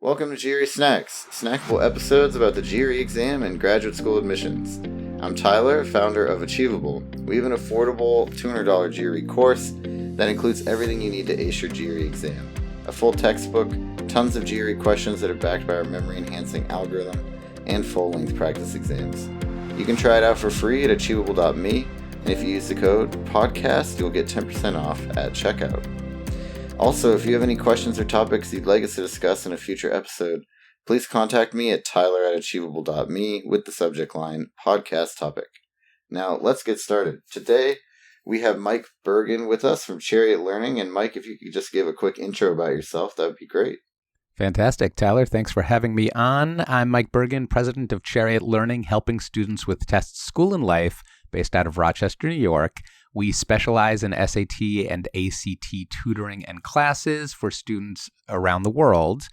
Welcome to GRE Snacks, snackable episodes about the GRE exam and graduate school admissions. I'm Tyler, founder of Achievable. We have an affordable $200 GRE course that includes everything you need to ace your GRE exam. A full textbook, tons of GRE questions that are backed by our memory-enhancing algorithm, and full-length practice exams. You can try it out for free at achievable.me, and if you use the code PODCAST, you'll get 10% off at checkout. Also, if you have any questions or topics you'd like us to discuss in a future episode, please contact me at tyler@achievable.me with the subject line podcast topic. Now, let's get started. Today, we have Mike Bergin with us from Chariot Learning. And Mike, if you could just give a quick intro about yourself, that would be great. Fantastic, Tyler. Thanks for having me on. I'm Mike Bergin, president of Chariot Learning, helping students with tests, school, and life, based out of Rochester, New York. We specialize in SAT and ACT tutoring and classes for students around the world.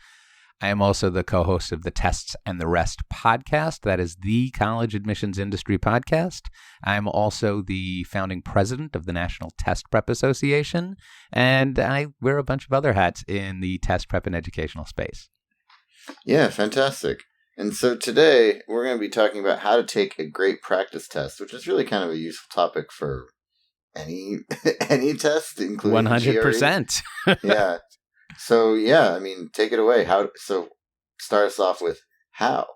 I am also the co-host of the Tests and the Rest podcast. That is the college admissions industry podcast. I'm also the founding president of the National Test Prep Association, and I wear a bunch of other hats in the test prep and educational space. Yeah, fantastic. And so today, we're going to be talking about how to take a great practice test, which is really kind of a useful topic for any test, including 100%. Yeah. So, yeah, I mean, take it away. So start us off with how.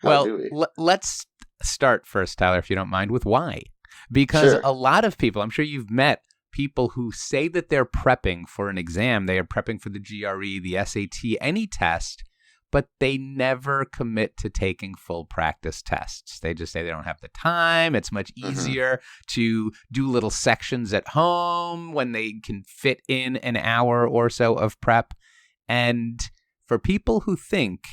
Let's start first, Tyler, if you don't mind, with why. Because Sure. A lot of people, I'm sure you've met people who say that they're prepping for an exam. They are prepping for the GRE, the SAT, any test, but they never commit to taking full practice tests. They just say they don't have the time. It's much easier to do little sections at home when they can fit in an hour or so of prep. And for people who think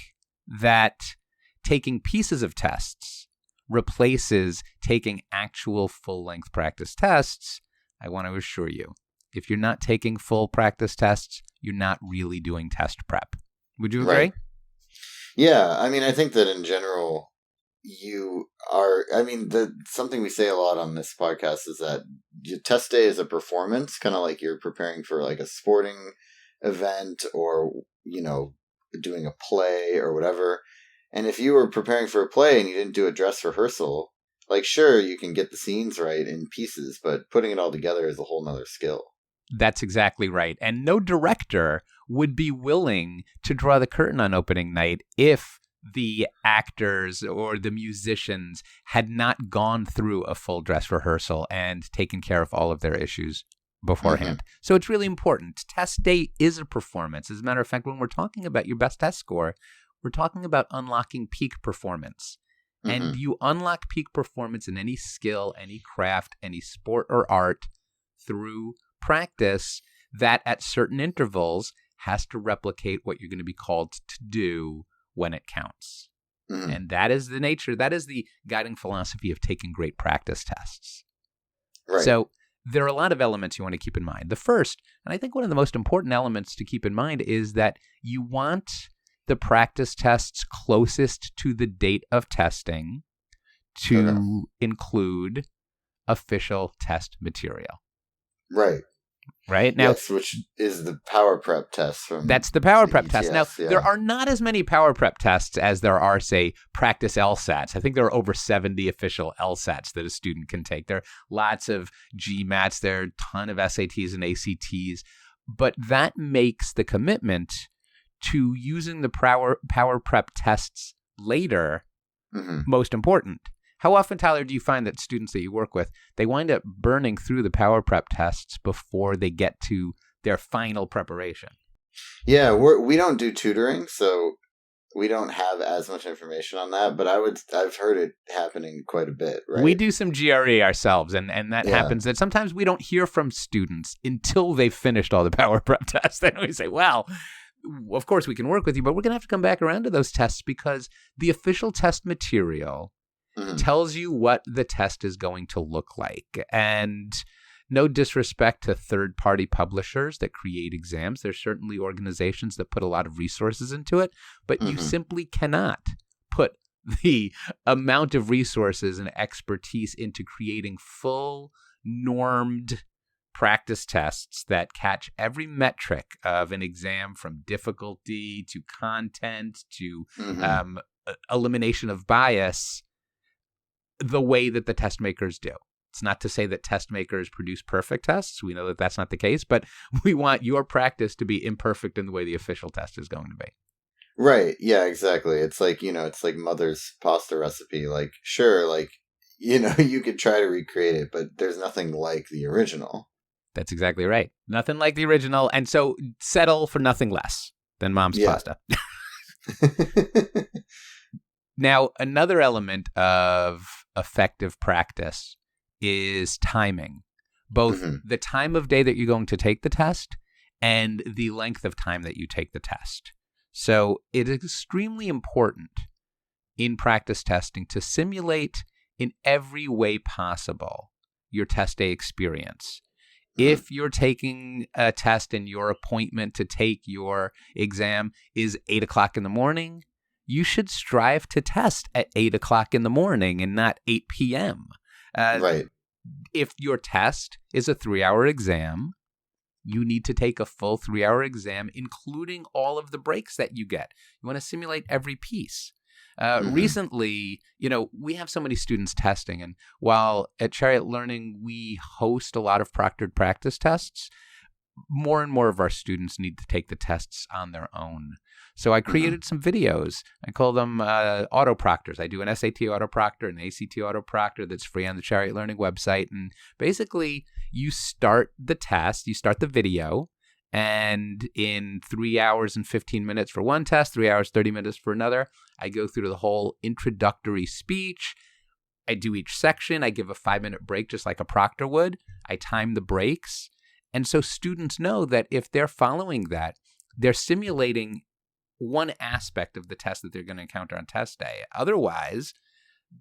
that taking pieces of tests replaces taking actual full-length practice tests, I want to assure you, if you're not taking full practice tests, you're not really doing test prep. Would you agree? Right. Yeah, I mean, I think that in general, something we say a lot on this podcast is that your test day is a performance, kind of like you're preparing for like a sporting event or, doing a play or whatever. And if you were preparing for a play and you didn't do a dress rehearsal, like, sure, you can get the scenes right in pieces, but putting it all together is a whole nother skill. That's exactly right. And no director would be willing to draw the curtain on opening night if the actors or the musicians had not gone through a full dress rehearsal and taken care of all of their issues beforehand. So it's really important. Test day is a performance. As a matter of fact, when we're talking about your best test score, we're talking about unlocking peak performance. And you unlock peak performance in any skill, any craft, any sport or art through practice that at certain intervals has to replicate what you're going to be called to do when it counts. And that is the nature, that is the guiding philosophy of taking great practice tests. Right. So there are a lot of elements you want to keep in mind. The first, and I think one of the most important elements to keep in mind, is that you want the practice tests closest to the date of testing to include official test material. Right? Now, yes, which is the PowerPrep test. That's the PowerPrep test. Now, yeah. There are not as many PowerPrep tests as there are, say, practice LSATs. I think there are over 70 official LSATs that a student can take. There are lots of GMATs. There are a ton of SATs and ACTs. But that makes the commitment to using the PowerPrep tests later most important. How often, Tyler, do you find that students that you work with, they wind up burning through the PowerPrep tests before they get to their final preparation? Yeah, we don't do tutoring, so we don't have as much information on that, but I've heard it happening quite a bit, right? We do some GRE ourselves, and that happens that sometimes we don't hear from students until they've finished all the PowerPrep tests. Then we say, well, of course we can work with you, but we're going to have to come back around to those tests because the official test material tells you what the test is going to look like. And no disrespect to third-party publishers that create exams. There's certainly organizations that put a lot of resources into it, but you simply cannot put the amount of resources and expertise into creating full, normed practice tests that catch every metric of an exam, from difficulty to content to elimination of bias, the way that the test makers do. It's not to say that test makers produce perfect tests. We know that that's not the case, but we want your practice to be imperfect in the way the official test is going to be. Right. Yeah, exactly. It's like, it's like mother's pasta recipe. Like, sure, like, you could try to recreate it, but there's nothing like the original. That's exactly right. Nothing like the original. And so settle for nothing less than mom's pasta. Now, another element of effective practice is timing, both the time of day that you're going to take the test and the length of time that you take the test. So it is extremely important in practice testing to simulate in every way possible your test day experience. If you're taking a test and your appointment to take your exam is 8 o'clock in the morning, you should strive to test at 8 o'clock in the morning and not 8 p.m. Right. If your test is a 3-hour exam, you need to take a full 3-hour exam, including all of the breaks that you get. You want to simulate every piece. Recently, we have so many students testing, and while at Chariot Learning we host a lot of proctored practice tests, more and more of our students need to take the tests on their own. So I created some videos. I call them auto proctors. I do an SAT auto proctor, an ACT auto proctor that's free on the Chariot Learning website. And basically, you start the test, you start the video, and in 3 hours and 15 minutes for one test, 3 hours, 30 minutes for another, I go through the whole introductory speech. I do each section. I give a 5-minute break just like a proctor would. I time the breaks. And so students know that if they're following that, they're simulating one aspect of the test that they're going to encounter on test day. Otherwise,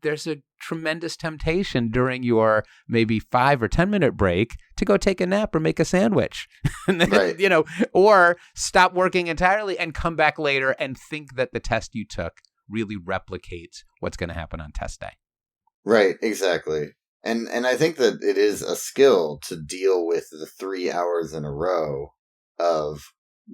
there's a tremendous temptation during your maybe 5 or 10-minute break to go take a nap or make a sandwich, and then, or stop working entirely and come back later and think that the test you took really replicates what's going to happen on test day. Right, exactly. And I think that it is a skill to deal with the 3 hours in a row of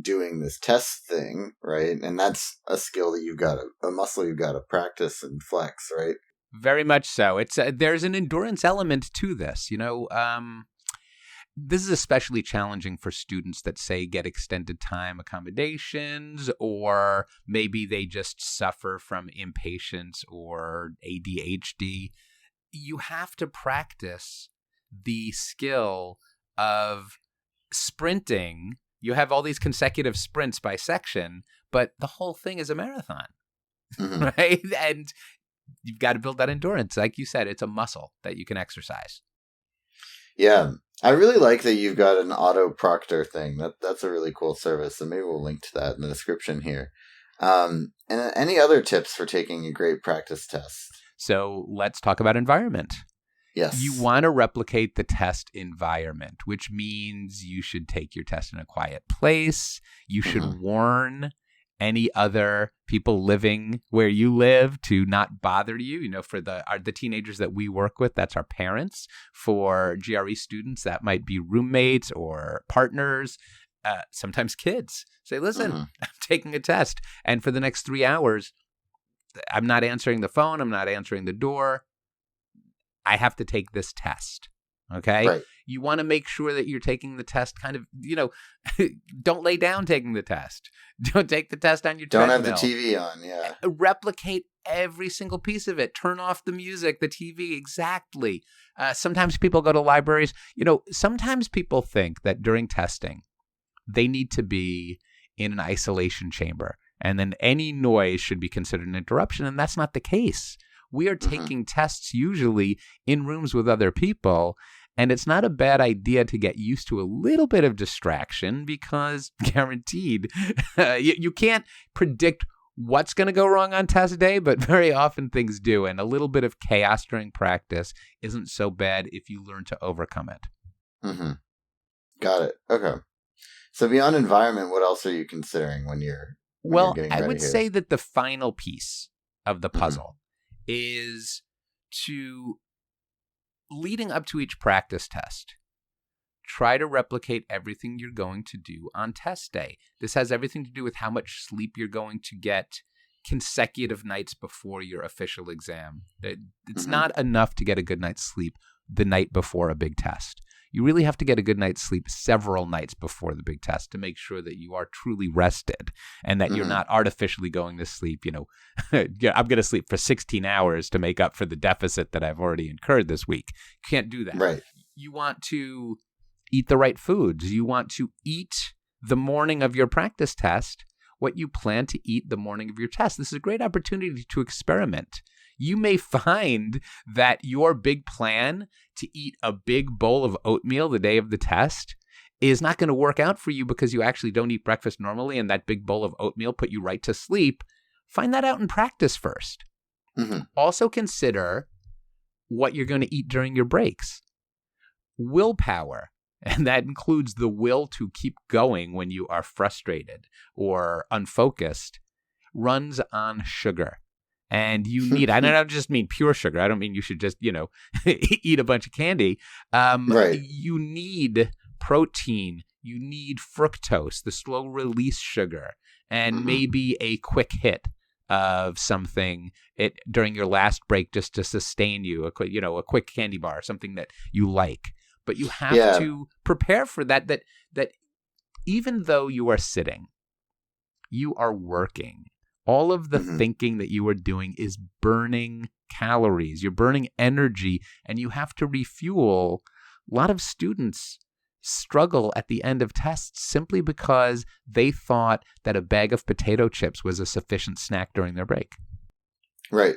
doing this test thing, right? And that's a skill that a muscle you've got to practice and flex, right? Very much so. It's there's an endurance element to this. This is especially challenging for students that, say, get extended time accommodations, or maybe they just suffer from impatience or ADHD. You have to practice the skill of sprinting. You have all these consecutive sprints by section, but the whole thing is a marathon, right? And you've got to build that endurance. Like you said, it's a muscle that you can exercise. Yeah. I really like that you've got an auto proctor thing. That's a really cool service, and maybe we'll link to that in the description here. And any other tips for taking a great practice test? So let's talk about environment. Yes. You want to replicate the test environment, which means you should take your test in a quiet place. You should warn any other people living where you live to not bother you. For the teenagers that we work with, that's our parents. For GRE students, that might be roommates or partners, sometimes kids. Say, listen, I'm taking a test, and for the next 3 hours, I'm not answering the phone. I'm not answering the door. I have to take this test. Okay. Right. You want to make sure that you're taking the test kind of, don't lay down taking the test. Don't take the test on your treadmill. Don't have the TV on. Yeah. Replicate every single piece of it. Turn off the music, the TV. Exactly. Sometimes people go to libraries. Sometimes people think that during testing, they need to be in an isolation chamber, and then any noise should be considered an interruption. And that's not the case. We are taking tests usually in rooms with other people, and it's not a bad idea to get used to a little bit of distraction, because guaranteed, you can't predict what's going to go wrong on test day, but very often things do, and a little bit of chaos during practice isn't so bad if you learn to overcome it. Got it. Okay. So beyond environment, what else are you considering when you're getting ready? I would say that the final piece of the puzzle is to, leading up to each practice test, try to replicate everything you're going to do on test day. This has everything to do with how much sleep you're going to get consecutive nights before your official exam. It's not enough to get a good night's sleep the night before a big test. You really have to get a good night's sleep several nights before the big test to make sure that you are truly rested and that you're not artificially going to sleep. I'm going to sleep for 16 hours to make up for the deficit that I've already incurred this week. You can't do that. Right. You want to eat the right foods. You want to eat the morning of your practice test what you plan to eat the morning of your test. This is a great opportunity to experiment. You may find that your big plan to eat a big bowl of oatmeal the day of the test is not going to work out for you because you actually don't eat breakfast normally and that big bowl of oatmeal put you right to sleep. Find that out in practice first. Also consider what you're going to eat during your breaks. Willpower, and that includes the will to keep going when you are frustrated or unfocused, runs on sugar. And you need, I don't just mean pure sugar. I don't mean you should just, eat a bunch of candy. Right. You need protein. You need fructose, the slow release sugar, and maybe a quick hit of something during your last break just to sustain you, a quick candy bar, something that you like. But you have to prepare for that even though you are sitting, you are working. All of the thinking that you are doing is burning calories. You're burning energy, and you have to refuel. A lot of students struggle at the end of tests simply because they thought that a bag of potato chips was a sufficient snack during their break. Right.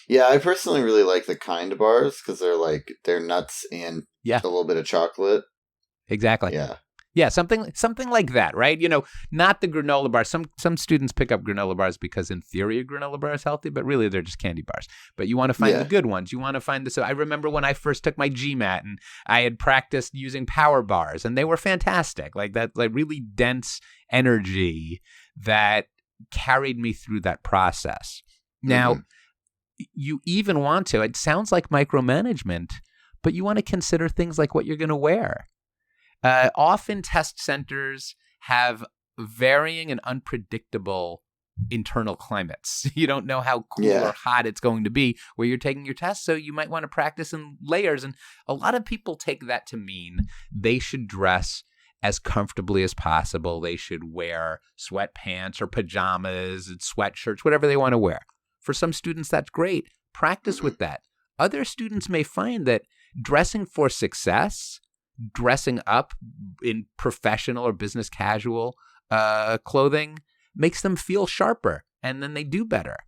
Yeah, I personally really like the kind bars because they're nuts and a little bit of chocolate. Exactly. Yeah, something like that, right? Not the granola bars. Some students pick up granola bars because in theory a granola bar is healthy, but really they're just candy bars. But you want to find the good ones. You want to find I remember when I first took my GMAT and I had practiced using power bars and they were fantastic. Like that, like really dense energy that carried me through that process. Now, you even want to, it sounds like micromanagement, but you want to consider things like what you're going to wear. Often test centers have varying and unpredictable internal climates. You don't know how cool or hot it's going to be where you're taking your test, so you might want to practice in layers. And a lot of people take that to mean they should dress as comfortably as possible. They should wear sweatpants or pajamas and sweatshirts, whatever they want to wear. For some students, that's great. Practice with that. Other students may find that dressing for success, dressing up in professional or business casual clothing makes them feel sharper, and then they do better.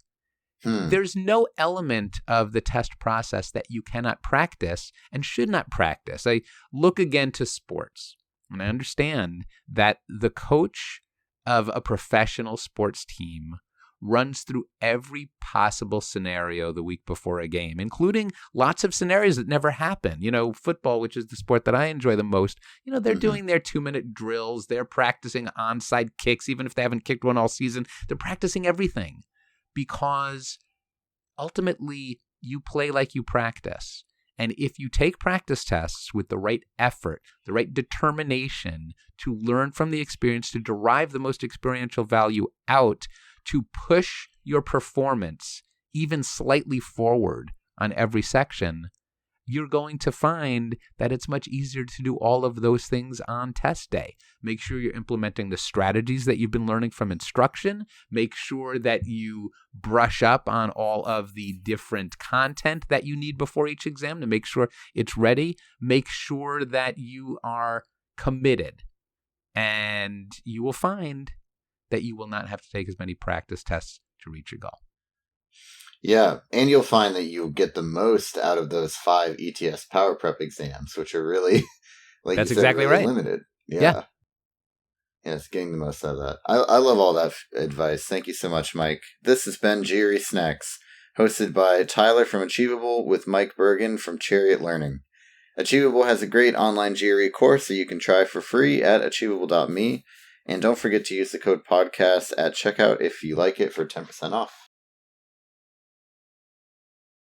There's no element of the test process that you cannot practice and should not practice. I look again to sports, and I understand that the coach of a professional sports team runs through every possible scenario the week before a game, including lots of scenarios that never happen. Football, which is the sport that I enjoy the most, they're doing their 2-minute drills. They're practicing onside kicks, even if they haven't kicked one all season. They're practicing everything because ultimately you play like you practice. And if you take practice tests with the right effort, the right determination to learn from the experience, to derive the most experiential value out, to push your performance even slightly forward on every section, you're going to find that it's much easier to do all of those things on test day. Make sure you're implementing the strategies that you've been learning from instruction. Make sure that you brush up on all of the different content that you need before each exam to make sure it's ready. Make sure that you are committed, and you will find that you will not have to take as many practice tests to reach your goal. Yeah, and you'll find that you get the most out of those 5 ETS PowerPrep exams, which are really, like that's you said, exactly really right. limited. Yeah, it's getting the most out of that. I love all that advice. Thank you so much, Mike. This has been GRE Snacks, hosted by Tyler from Achievable with Mike Bergin from Chariot Learning. Achievable has a great online GRE course that you can try for free at achievable.me. And don't forget to use the code podcast at checkout if you like it for 10% off.